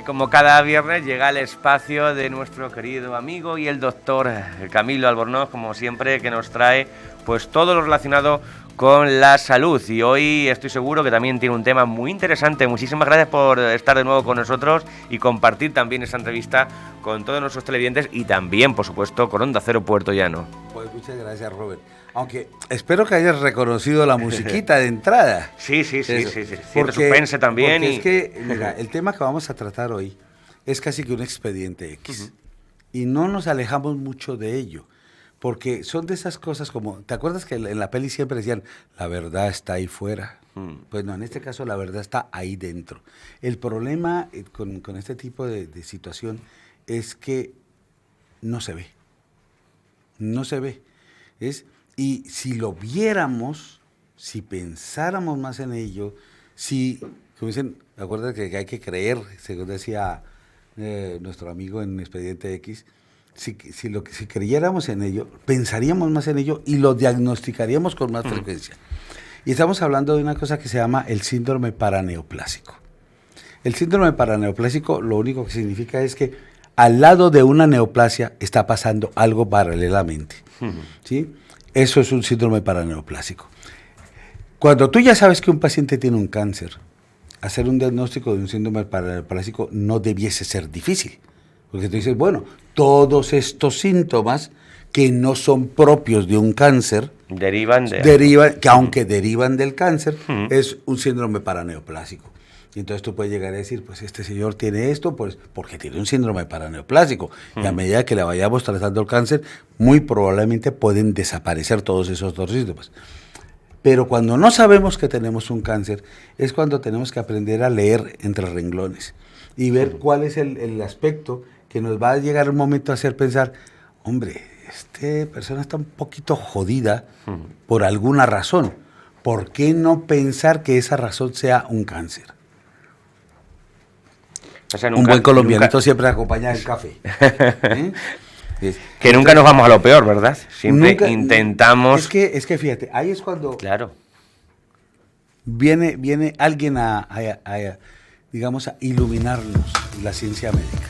como cada viernes llega el espacio de nuestro querido amigo y el doctor Camilo Albornoz, como siempre, que nos trae pues todo lo relacionado con la salud. Y hoy estoy seguro que también tiene un tema muy interesante. Muchísimas gracias por estar de nuevo con nosotros y compartir también esta entrevista con todos nuestros televidentes y también, por supuesto, con Onda Cero Puerto Llano. Pues muchas gracias, Robert. Aunque espero que hayas reconocido la musiquita de entrada. Sí. Porque, suspense también. Es que, mira, el tema que vamos a tratar hoy es casi que un expediente X. Y no nos alejamos mucho de ello. Porque son de esas cosas como, ¿te acuerdas que en la peli siempre decían, la verdad está ahí fuera? Pues no, en este caso la verdad está ahí dentro. El problema con este tipo de situación es que no se ve. No se ve. Y si lo viéramos, si pensáramos más en ello, si, como dicen, acuérdate que hay que creer, según decía nuestro amigo en Expediente X, si creyéramos en ello, pensaríamos más en ello y lo diagnosticaríamos con más frecuencia. Y estamos hablando de una cosa que se llama el síndrome paraneoplásico. El síndrome paraneoplásico lo único que significa es que al lado de una neoplasia está pasando algo paralelamente. ¿Sí? Eso es un síndrome paraneoplásico. Cuando tú ya sabes que un paciente tiene un cáncer, hacer un diagnóstico de un síndrome paraneoplásico no debiese ser difícil. Porque tú dices, bueno, todos estos síntomas que no son propios de un cáncer, aunque derivan del cáncer, es un síndrome paraneoplásico. Y entonces tú puedes llegar a decir, pues este señor tiene esto, pues porque tiene un síndrome paraneoplásico. Y a medida que le vayamos tratando el cáncer, muy probablemente pueden desaparecer todos esos dos síntomas. Pero cuando no sabemos que tenemos un cáncer, es cuando tenemos que aprender a leer entre renglones y ver cuál es el aspecto que nos va a llegar un momento a hacer pensar, hombre, esta persona está un poquito jodida por alguna razón. ¿Por qué no pensar que esa razón sea un cáncer? O sea, un buen colombianito siempre acompaña el café. Que nunca nos vamos a lo peor, ¿verdad? Siempre intentamos... Es que fíjate, ahí es cuando... Claro. Viene alguien digamos, a iluminarnos la ciencia médica.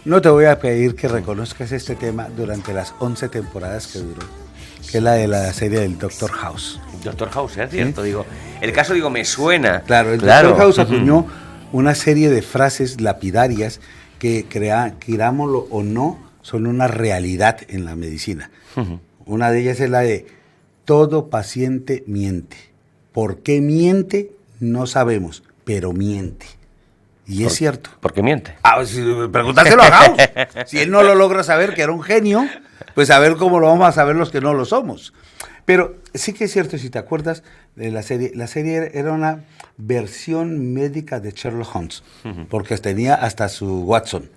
No te voy a pedir que reconozcas este tema durante las 11 temporadas que duró, que es la de la serie del Doctor House. Doctor House, es cierto, digo. El caso, me suena. Claro, Doctor House acuñó una serie de frases lapidarias que, querámoslo o no, son una realidad en la medicina. Una de ellas es la de, todo paciente miente. ¿Por qué miente? No sabemos, pero miente. Y es cierto. ¿Por qué miente? Pregúntaselo a House. Si él no lo logra saber, que era un genio, pues a ver cómo lo vamos a saber los que no lo somos. Pero sí que es cierto, si te acuerdas de la serie era una versión médica de Sherlock Holmes, porque tenía hasta su Watson,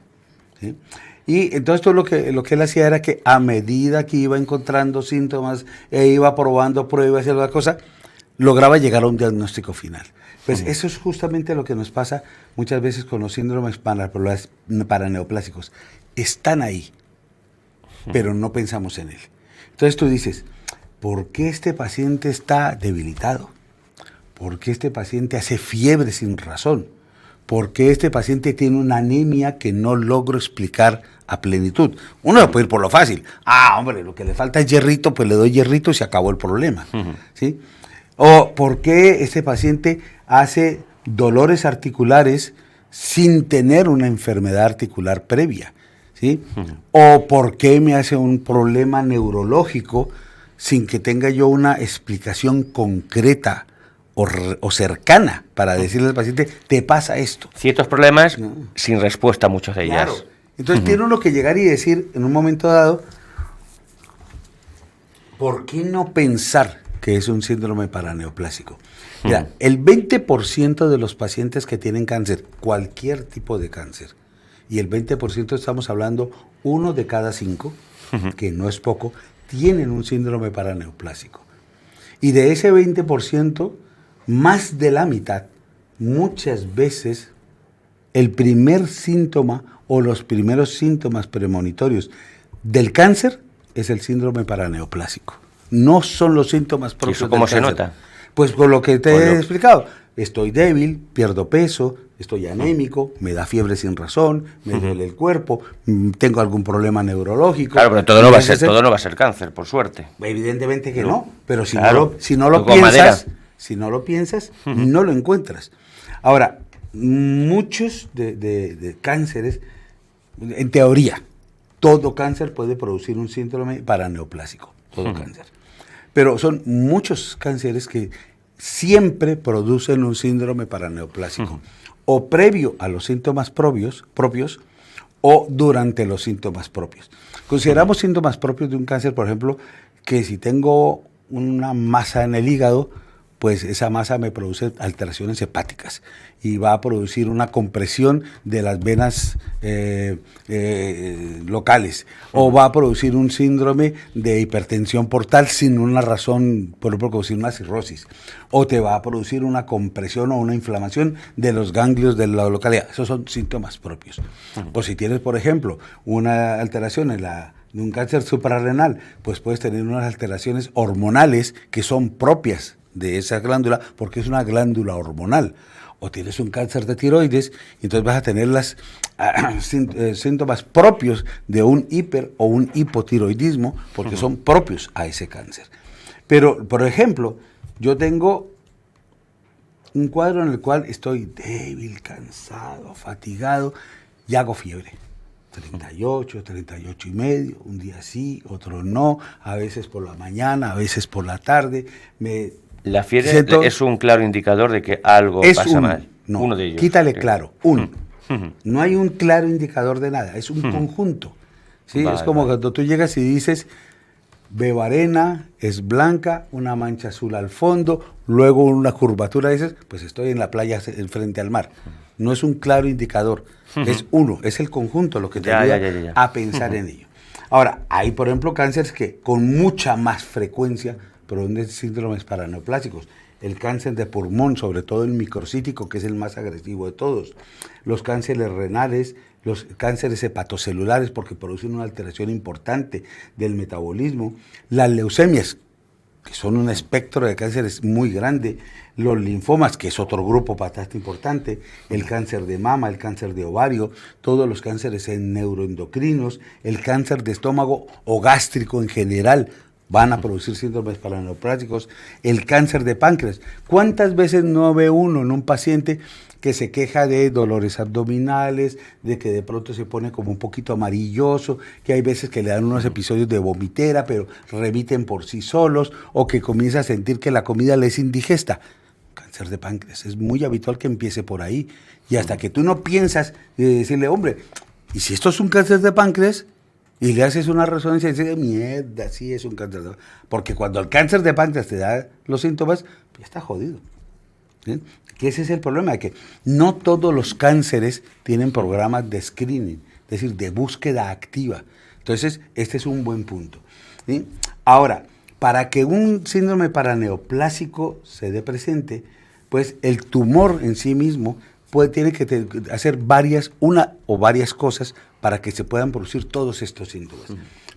¿sí? Y entonces todo lo que él hacía era que a medida que iba encontrando síntomas e iba probando pruebas y alguna cosa, lograba llegar a un diagnóstico final. Pues eso es justamente lo que nos pasa muchas veces con los síndromes paraneoplásicos. Están ahí, pero no pensamos en él. Entonces tú dices, ¿por qué este paciente está debilitado? ¿Por qué este paciente hace fiebre sin razón? ¿Por qué este paciente tiene una anemia que no logro explicar a plenitud? Uno lo puede ir por lo fácil. Hombre, lo que le falta es hierrito, pues le doy hierrito y se acabó el problema. ¿Sí? O ¿por qué este paciente hace dolores articulares sin tener una enfermedad articular previa? ¿Sí? O ¿por qué me hace un problema neurológico sin que tenga yo una explicación concreta o cercana para decirle al paciente, te pasa esto? Ciertos problemas sin respuesta, muchos de ellas. Claro. Entonces tiene uno que llegar y decir en un momento dado, ¿por qué no pensar que es un síndrome paraneoplásico? Mira, el 20% de los pacientes que tienen cáncer, cualquier tipo de cáncer, y el 20% estamos hablando 1 de cada 5, que no es poco, tienen un síndrome paraneoplásico. Y de ese 20%, más de la mitad, muchas veces, el primer síntoma o los primeros síntomas premonitorios del cáncer es el síndrome paraneoplásico. No son los síntomas propios del cáncer. ¿Y eso cómo se nota? Pues con lo que te he explicado. Estoy débil, pierdo peso, estoy anémico, me da fiebre sin razón, me duele el cuerpo, tengo algún problema neurológico. Claro, pero todo no va a ser cáncer, por suerte. Evidentemente que no, pero si claro, no lo piensas, no lo encuentras. Ahora, muchos de cánceres, en teoría, todo cáncer puede producir un síndrome paraneoplásico, todo cáncer. Pero son muchos cánceres que siempre producen un síndrome paraneoplásico, o previo a los síntomas propios o durante los síntomas propios. Consideramos síntomas propios de un cáncer, por ejemplo, que si tengo una masa en el hígado, pues esa masa me produce alteraciones hepáticas y va a producir una compresión de las venas locales, o va a producir un síndrome de hipertensión portal sin una razón, por ejemplo, como si una cirrosis, o te va a producir una compresión o una inflamación de los ganglios de la localidad. Esos son síntomas propios. O si tienes, por ejemplo, una alteración de un cáncer suprarrenal, pues puedes tener unas alteraciones hormonales que son propias de esa glándula, porque es una glándula hormonal. O tienes un cáncer de tiroides, y entonces vas a tener los síntomas propios de un hiper o un hipotiroidismo, porque son propios a ese cáncer. Pero, por ejemplo, yo tengo un cuadro en el cual estoy débil, cansado, fatigado, y hago fiebre. 38, 38 y medio, un día sí, otro no, a veces por la mañana, a veces por la tarde. La fiebre es un claro indicador de que algo pasa mal. No, uno de ellos. Quítale claro, uno. No hay un claro indicador de nada, es un conjunto. ¿Sí? Es como cuando tú llegas y dices, veo arena, es blanca, una mancha azul al fondo, luego una curvatura, dices, pues estoy en la playa frente al mar. No es un claro indicador, es uno, es el conjunto lo que te ayuda a pensar en ello. Ahora, hay, por ejemplo, cánceres que con mucha más frecuencia producen síndromes paraneoplásicos. El cáncer de pulmón, sobre todo el microcítico, que es el más agresivo de todos. Los cánceres renales, los cánceres hepatocelulares, porque producen una alteración importante del metabolismo. Las leucemias, que son un espectro de cánceres muy grande. Los linfomas, que es otro grupo bastante importante. El cáncer de mama, el cáncer de ovario, todos los cánceres neuroendocrinos, el cáncer de estómago o gástrico en general, van a producir síndromes paraneoplásicos. El cáncer de páncreas. ¿Cuántas veces no ve uno en un paciente que se queja de dolores abdominales, de que de pronto se pone como un poquito amarilloso, que hay veces que le dan unos episodios de vomitera, pero remiten por sí solos, o que comienza a sentir que la comida le es indigesta? Cáncer de páncreas. Es muy habitual que empiece por ahí. Y hasta que tú no piensas de decirle, hombre, ¿y si esto es un cáncer de páncreas? Y le haces una resonancia y dices, mierda, sí es un cáncer de páncreas. Porque cuando el cáncer de páncreas te da los síntomas, ya está jodido. ¿Sí? Que ese es el problema, de que no todos los cánceres tienen programas de screening, es decir, de búsqueda activa. Entonces, este es un buen punto. ¿Sí? Ahora, para que un síndrome paraneoplásico se dé presente, pues el tumor en sí mismo tiene que hacer una o varias cosas para que se puedan producir todos estos síntomas.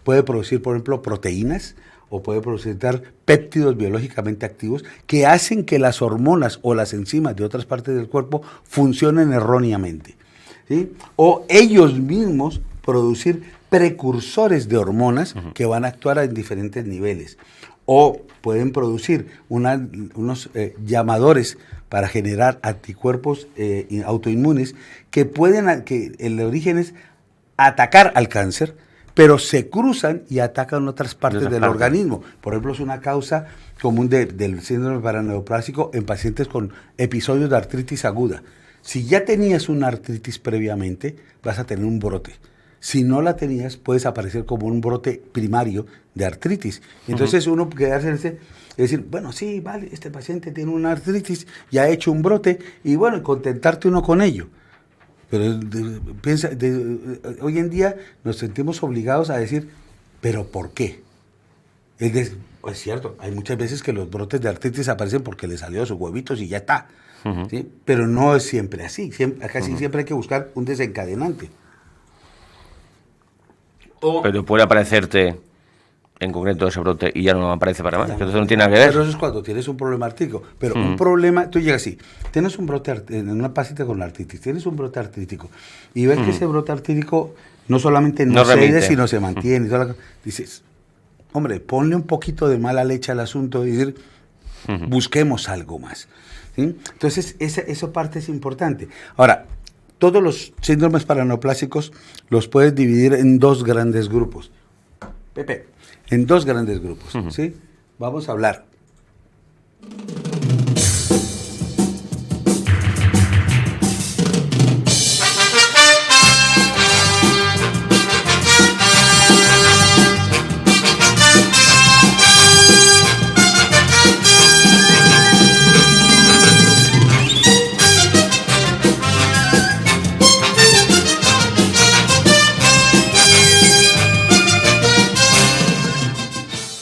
Puede producir, por ejemplo, proteínas, o puede producir péptidos biológicamente activos que hacen que las hormonas o las enzimas de otras partes del cuerpo funcionen erróneamente. ¿Sí? O ellos mismos producir precursores de hormonas que van a actuar en diferentes niveles. O pueden producir unos llamadores para generar anticuerpos autoinmunes que el origen es atacar al cáncer, pero se cruzan y atacan otras partes del organismo. Por ejemplo, es una causa común del síndrome paraneoplásico en pacientes con episodios de artritis aguda. Si ya tenías una artritis previamente, vas a tener un brote. Si no la tenías, puedes aparecer como un brote primario de artritis. Entonces uno quedarse en es decir, bueno, sí, vale, este paciente tiene una artritis y ha hecho un brote, y bueno, contentarte uno con ello. Pero hoy en día nos sentimos obligados a decir, ¿pero por qué? Es cierto, hay muchas veces que los brotes de artritis aparecen porque le salió sus huevitos y ya está. ¿Sí? Pero no es siempre así. Casi siempre hay que buscar un desencadenante. Pero puede aparecerte en concreto ese brote y ya no aparece para más. Que entonces no tiene nada que ver. Pero eso es cuando tienes un problema artrítico. Pero un problema, tú llegas así, tienes un brote en una paciente con artritis, tienes un brote artrítico y ves que ese brote artrítico no solamente no cede, sino se mantiene. Y toda dices, hombre, ponle un poquito de mala leche al asunto y decir, busquemos algo más. ¿Sí? Entonces, esa parte es importante. Ahora, todos los síndromes paraneoplásicos los puedes dividir en dos grandes grupos. Pepe, en dos grandes grupos. ¿Sí? Vamos a hablar.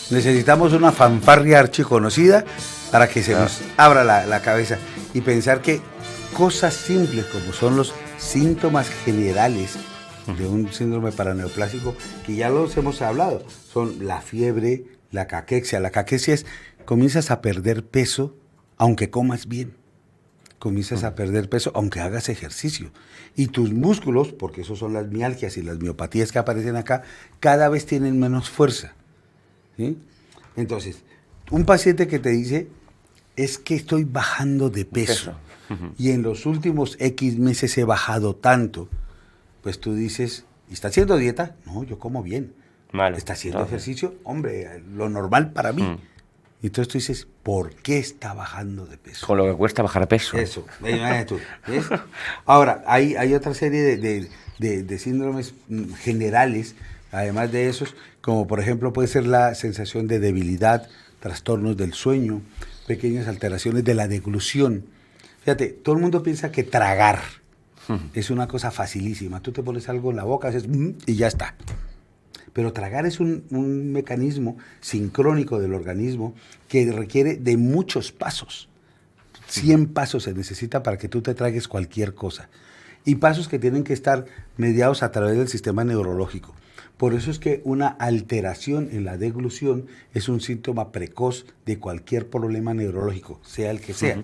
Necesitamos una fanfarria archiconocida para que se nos abra la cabeza y pensar que cosas simples como son los síntomas generales de un síndrome paraneoplásico, que ya los hemos hablado, son la fiebre, la caquexia. La caquexia es, comienzas a perder peso aunque comas bien. Comienzas a perder peso aunque hagas ejercicio. Y tus músculos, porque esos son las mialgias y las miopatías que aparecen acá, cada vez tienen menos fuerza. ¿Sí? Entonces, un paciente que te dice, es que estoy bajando de peso y en los últimos X meses he bajado tanto, pues tú dices, ¿y está haciendo dieta? No, yo como bien. Vale, ¿está haciendo ejercicio? Hombre, lo normal para mí. Y entonces tú dices, ¿por qué está bajando de peso? Con lo que cuesta bajar peso. Eso, ¿ves? Ahora, hay otra serie de síndromes generales, además de esos, como por ejemplo puede ser la sensación de debilidad, trastornos del sueño, pequeñas alteraciones de la deglución. Fíjate, todo el mundo piensa que tragar es una cosa facilísima. Tú te pones algo en la boca, haces y ya está. Pero tragar es un mecanismo sincrónico del organismo que requiere de muchos pasos. 100 pasos se necesita para que tú te tragues cualquier cosa. Y pasos que tienen que estar mediados a través del sistema neurológico. Por eso es que una alteración en la deglución es un síntoma precoz de cualquier problema neurológico, sea el que sea.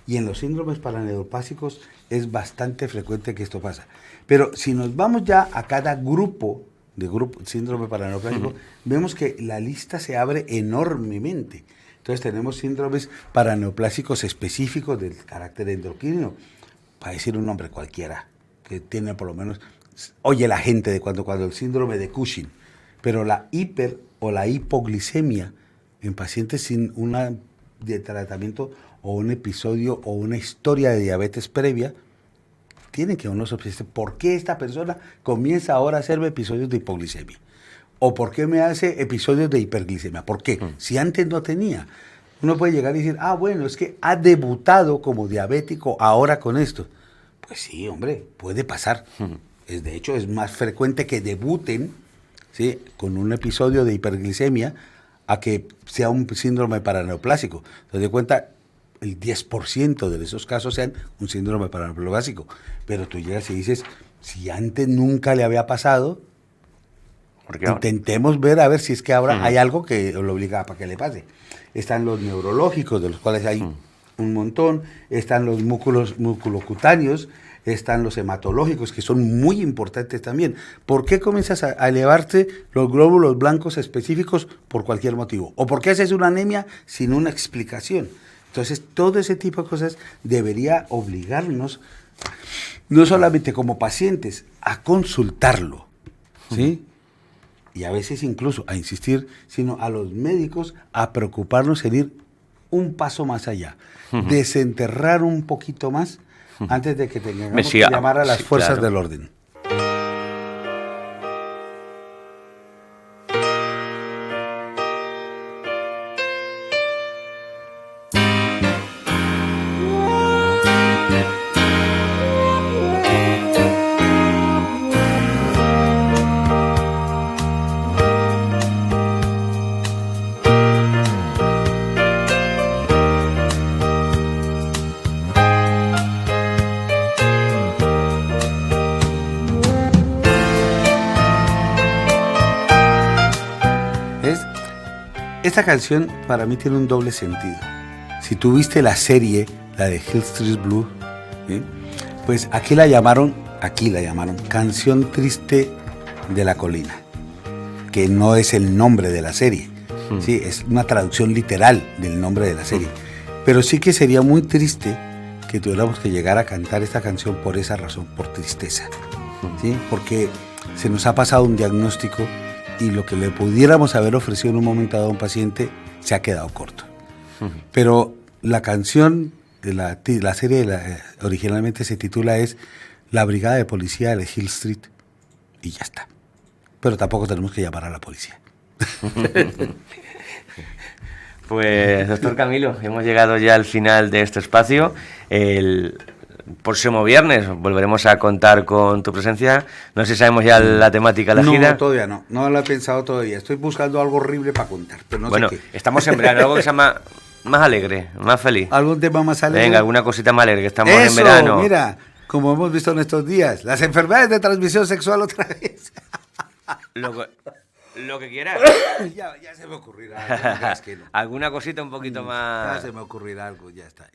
Y en los síndromes paraneoplácicos es bastante frecuente que esto pasa. Pero si nos vamos ya a cada grupo síndrome paraneoplásico, vemos que la lista se abre enormemente. Entonces tenemos síndromes paraneoplásicos específicos del carácter endocrino, para decir un nombre cualquiera, que tiene por lo menos... Oye la gente de cuando el síndrome de Cushing, pero la hiper o la hipoglicemia en pacientes sin una de tratamiento o un episodio o una historia de diabetes previa, tienen que uno sospeche por qué esta persona comienza ahora a hacerme episodios de hipoglicemia o por qué me hace episodios de hiperglicemia. ¿Por qué? Si antes no tenía. Uno puede llegar y decir, bueno, es que ha debutado como diabético ahora con esto. Pues sí, hombre, puede pasar. De hecho, es más frecuente que debuten, ¿sí?, con un episodio de hiperglicemia a que sea un síndrome paraneoplásico. Te das cuenta, el 10% de esos casos sean un síndrome paraneoplásico. Pero tú llegas y dices, si antes nunca le había pasado, intentemos ver a ver si es que ahora hay algo que lo obliga para que le pase. Están los neurológicos, de los cuales hay un montón. Están los musculocutáneos. Están los hematológicos, que son muy importantes también. ¿Por qué comienzas a elevarte los glóbulos blancos específicos por cualquier motivo? ¿O por qué haces una anemia sin una explicación? Entonces, todo ese tipo de cosas debería obligarnos, no solamente como pacientes, a consultarlo, ¿sí? Y a veces incluso a insistir, sino a los médicos a preocuparnos en ir un paso más allá, desenterrar un poquito más antes de que tengamos que llamar a las fuerzas del orden. Esta canción para mí tiene un doble sentido. Si tuviste la serie, la de Hill Street Blues, ¿sí? Pues aquí la llamaron Canción Triste de la Colina, que no es el nombre de la serie, ¿sí? Es una traducción literal del nombre de la serie. Pero sí que sería muy triste que tuviéramos que llegar a cantar esta canción por esa razón, por tristeza, ¿sí? Porque se nos ha pasado un diagnóstico y lo que le pudiéramos haber ofrecido en un momento dado a un paciente se ha quedado corto. Pero la canción de la serie originalmente se titula es La Brigada de Policía de Hill Street y ya está. Pero tampoco tenemos que llamar a la policía. Pues, doctor Camilo, hemos llegado ya al final de este espacio. El próximo viernes volveremos a contar con tu presencia. No sé si sabemos ya la temática de la gira. No, todavía no. No lo he pensado todavía. Estoy buscando algo horrible para contar, pero no bueno, sé qué. Estamos en verano, algo que se llama más alegre, más feliz. ¿Algún tema más alegre? Venga, alguna cosita más alegre, que estamos Eso, en verano. Mira, como hemos visto en estos días, las enfermedades de transmisión sexual otra vez. Lo que quieras. ya se me ocurrirá algo. Es que no. Alguna cosita un poquito más... Ya se me ocurrirá algo, ya está.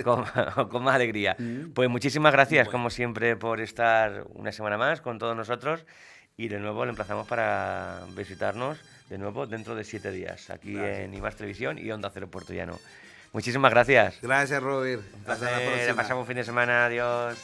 con más alegría. Pues muchísimas gracias, como siempre, por estar una semana más con todos nosotros. Y de nuevo le emplazamos para visitarnos de nuevo dentro de 7 días, aquí en IMAX Televisión y Onda Cero Puerto Llano. Muchísimas gracias. Gracias, Robert. Un placer. Pasamos un fin de semana. Adiós.